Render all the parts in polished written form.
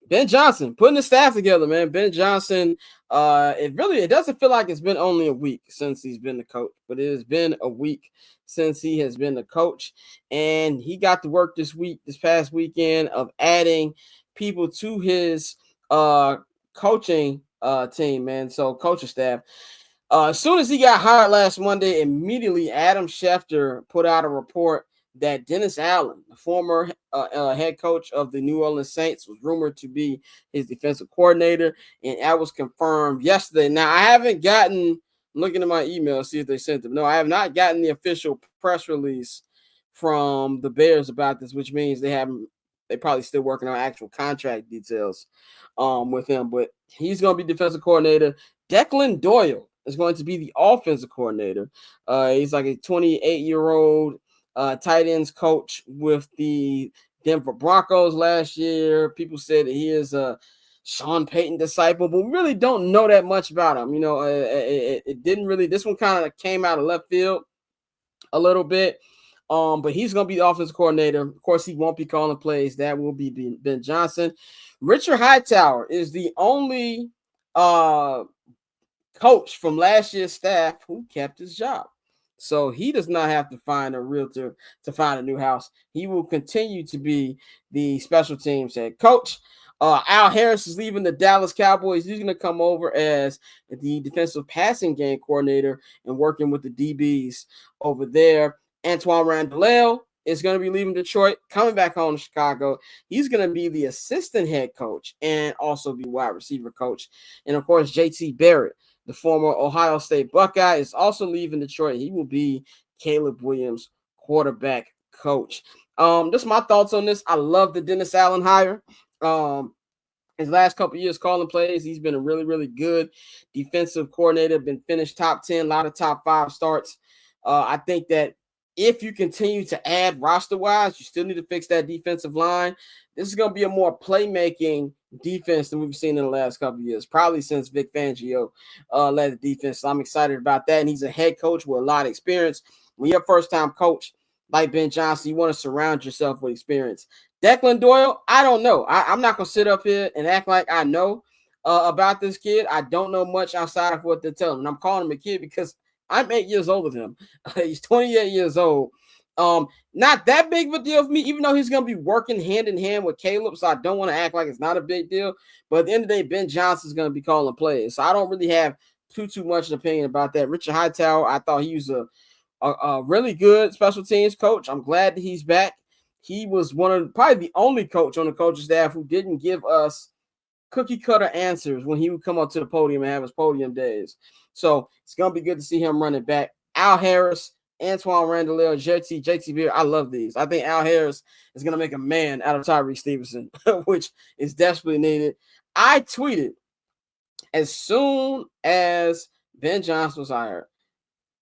Ben Johnson putting the staff together, man. Ben Johnson, it doesn't feel like it's been only a week since he's been the coach, but it has been a week since he has been the coach. And he got to work this past weekend of adding people to his coaching team, man. So coaching staff. As soon as he got hired last Monday, immediately Adam Schefter put out a report that Dennis Allen, the former head coach of the New Orleans Saints, was rumored to be his defensive coordinator, and that was confirmed yesterday. Now, I haven't gotten, looking at my email, see if they sent them. No, I have not gotten the official press release from the Bears about this, which means they probably still working on actual contract details with him, but he's going to be defensive coordinator. Declan Doyle is going to be the offensive coordinator. He's like a 28-year-old tight ends coach with the Denver Broncos last year. People said that he is a Sean Payton disciple, but we really don't know that much about him. You know, it didn't really. This one kind of came out of left field a little bit. But he's going to be the offensive coordinator. Of course, he won't be calling plays. That will be Ben Johnson. Richard Hightower is the only coach from last year's staff who kept his job. So he does not have to find a realtor to find a new house. He will continue to be the special teams head coach. Al Harris is leaving the Dallas Cowboys. He's going to come over as the defensive passing game coordinator and working with the DBs over there. Antoine Randall is going to be leaving Detroit, coming back home to Chicago. He's going to be the assistant head coach and also be wide receiver coach. And, of course, J.T. Barrett, the former Ohio State Buckeye, is also leaving Detroit. He will be Caleb Williams' quarterback coach. Just my thoughts on this. I love the Dennis Allen hire. His last couple years calling plays, he's been a really, really good defensive coordinator, been finished top 10, a lot of top 5 starts. I think that if you continue to add roster-wise, you still need to fix that defensive line. This is going to be a more playmaking defense than we've seen in the last couple of years, probably since Vic Fangio led the defense. So I'm excited about that. And he's a head coach with a lot of experience. When you're a first-time coach like Ben Johnson, you want to surround yourself with experience. Declan Doyle, I don't know. I'm not going to sit up here and act like I know about this kid. I don't know much outside of what they're telling me. And I'm calling him a kid because I'm 8 years older than him. He's 28 years old. Not that big of a deal for me, even though he's going to be working hand in hand with Caleb. So I don't want to act like it's not a big deal. But at the end of the day, Ben Johnson's going to be calling plays. So I don't really have too much an opinion about that. Richard Hightower, I thought he was a really good special teams coach. I'm glad that he's back. He was probably the only coach on the coaching staff who didn't give us cookie cutter answers when he would come up to the podium and have his podium days. So it's going to be good to see him running back. Al Harris, Antoine Randall, JT Beer. I love these. I think Al Harris is going to make a man out of Tyree Stevenson, which is desperately needed. I tweeted as soon as Ben Johnson was hired,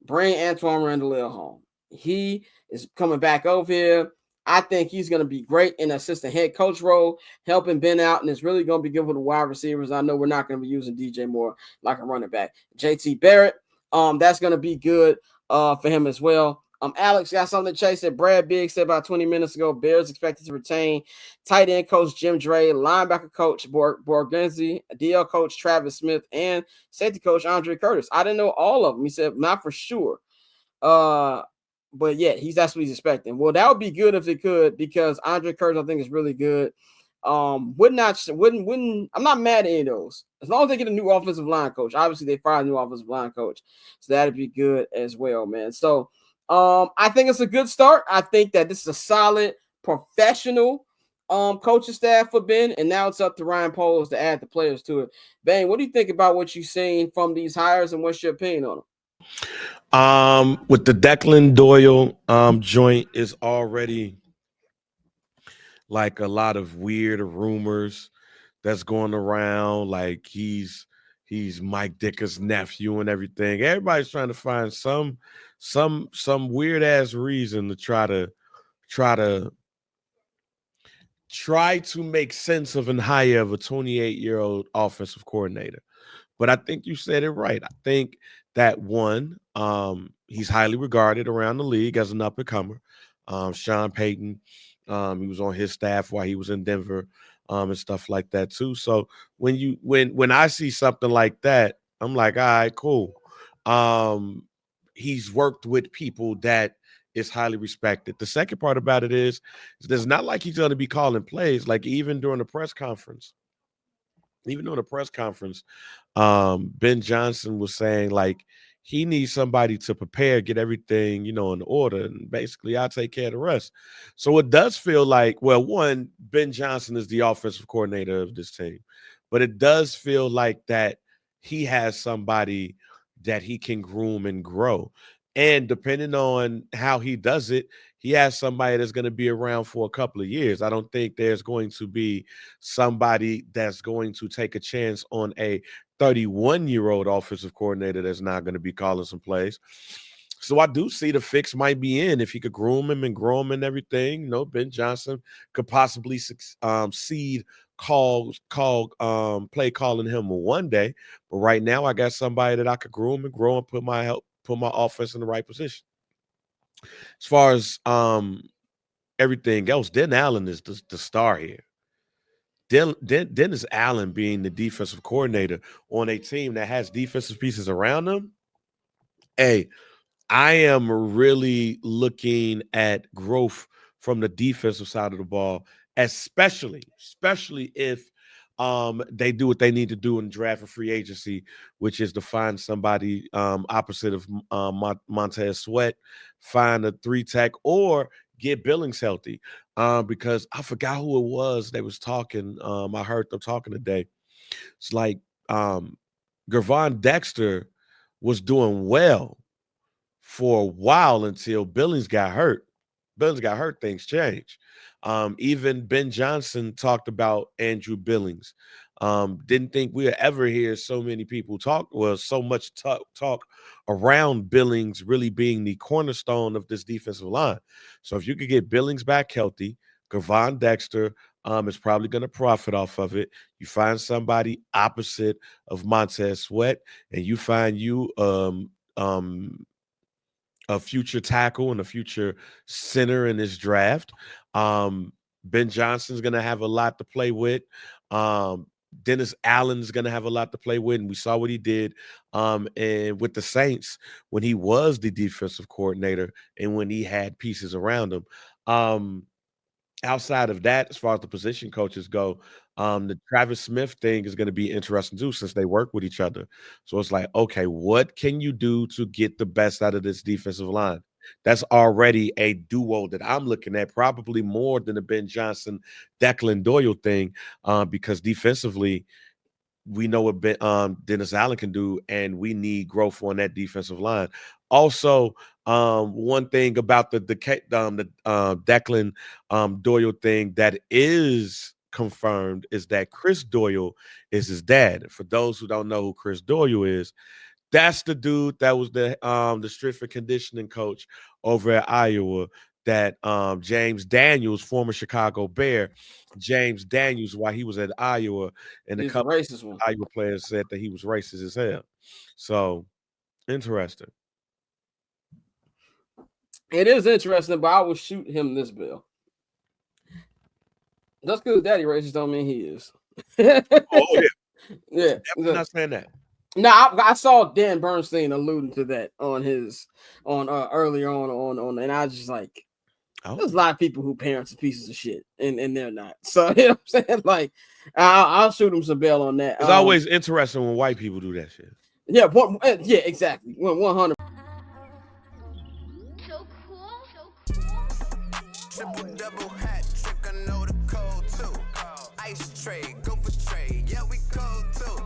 bring Antoine Randall home. He is coming back over here. I think he's going to be great in the assistant head coach role, helping Ben out, and it's really going to be good for the wide receivers. I know we're not going to be using DJ Moore like a running back. JT Barrett, that's going to be good for him as well. Alex got something to chase that Brad Biggs said about 20 minutes ago. Bears expected to retain tight end coach Jim Dre, linebacker coach Borgenzi, DL coach Travis Smith, and safety coach Andre Curtis. I didn't know all of them. He said not for sure. But yeah, that's what he's expecting. Well, that would be good if it could, because Andre Curtis, I think, is really good. I'm not mad at any of those. As long as they get a new offensive line coach. Obviously, they fired a new offensive line coach. So that'd be good as well, man. So I think it's a good start. I think that this is a solid professional coaching staff for Ben, and now it's up to Ryan Poles to add the players to it. Ben, what do you think about what you've seen from these hires, and what's your opinion on them? With the Declan Doyle joint is already like a lot of weird rumors that's going around. Like he's Mike Dicker's nephew and everything. Everybody's trying to find some weird ass reason to try to make sense of an hire of a 28-year-old offensive coordinator. But I think you said it right. I think that one, he's highly regarded around the league as an up-and-comer. Sean Payton, he was on his staff while he was in Denver. and stuff like that too. So when I see something like that, I'm like, all right, cool. Um, he's worked with people that is highly respected. The second part about it is it's not like he's going to be calling plays. Like even during the press conference, Ben Johnson was saying like he needs somebody to prepare, get everything, in order, and basically I'll take care of the rest. So it does feel like, well, one, Ben Johnson is the offensive coordinator of this team, but it does feel like that he has somebody that he can groom and grow. And depending on how he does it, he has somebody that's going to be around for a couple of years. I don't think there's going to be somebody that's going to take a chance on a 31-year-old offensive coordinator that's not going to be calling some plays. So I do see the fix might be in if he could groom him and grow him and everything. Ben Johnson could possibly seed play calling him one day. But right now, I got somebody that I could groom and grow and put my offense in the right position. As far as everything else, Den Allen is the star here. Dennis Allen being the defensive coordinator on a team that has defensive pieces around them. Hey, I am really looking at growth from the defensive side of the ball, especially if they do what they need to do in draft and free agency, which is to find somebody opposite of Montez Sweat, find a 3-tech, or get Billings healthy. Because I forgot who it was that was talking. I heard them talking today. It's like Gervon Dexter was doing well for a while until Billings got hurt. Things changed. Even Ben Johnson talked about Andrew Billings. Didn't think we would ever hear so many people talk, so much talk around Billings really being the cornerstone of this defensive line. So if you could get Billings back healthy, Gervon Dexter is probably going to profit off of it. You find somebody opposite of Montez Sweat, and you find a future tackle and a future center in this draft. Ben Johnson's going to have a lot to play with. Dennis Allen's going to have a lot to play with, and we saw what he did and with the Saints when he was the defensive coordinator and when he had pieces around him. Outside of that, as far as the position coaches go, the Travis Smith thing is going to be interesting too, since they work with each other. So it's like, okay, what can you do to get the best out of this defensive line? That's already a duo that I'm looking at, probably more than the Ben Johnson, Declan Doyle thing, because defensively, we know what Dennis Allen can do, and we need growth on that defensive line. Also, one thing about the Declan Doyle thing that is confirmed is that Chris Doyle is his dad. For those who don't know who Chris Doyle is, that's the dude that was the strength and conditioning coach over at Iowa. That James Daniels, former Chicago Bear, James Daniels, while he was at Iowa, and a He's a couple of racist one. Iowa players said that he was racist as hell. So interesting. It is interesting, but I will shoot him this bill. Just because daddy racist don't mean he is. Oh yeah, yeah. I'm not saying that. Now I saw Dan Bernstein alluding to that on earlier on, and I was just like, there's a lot of people who parents are pieces of shit, and they're not. So you know what I'm saying? Like, I'll shoot him some bail on that. It's always interesting when white people do that shit. Yeah, yeah, exactly. 100. So cool. Triple double hat trick, I know the code too. Ice trade, go for trade, yeah we cold too.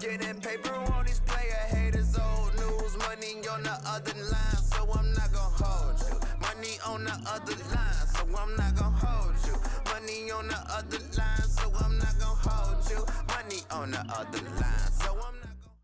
Getting paper on these player haters, old news, money on the other line, so I'm not gonna hold you. Money on the other line, so I'm not gonna hold you. Money on the other line, so I'm not gonna hold you. Money on the other line, so I'm not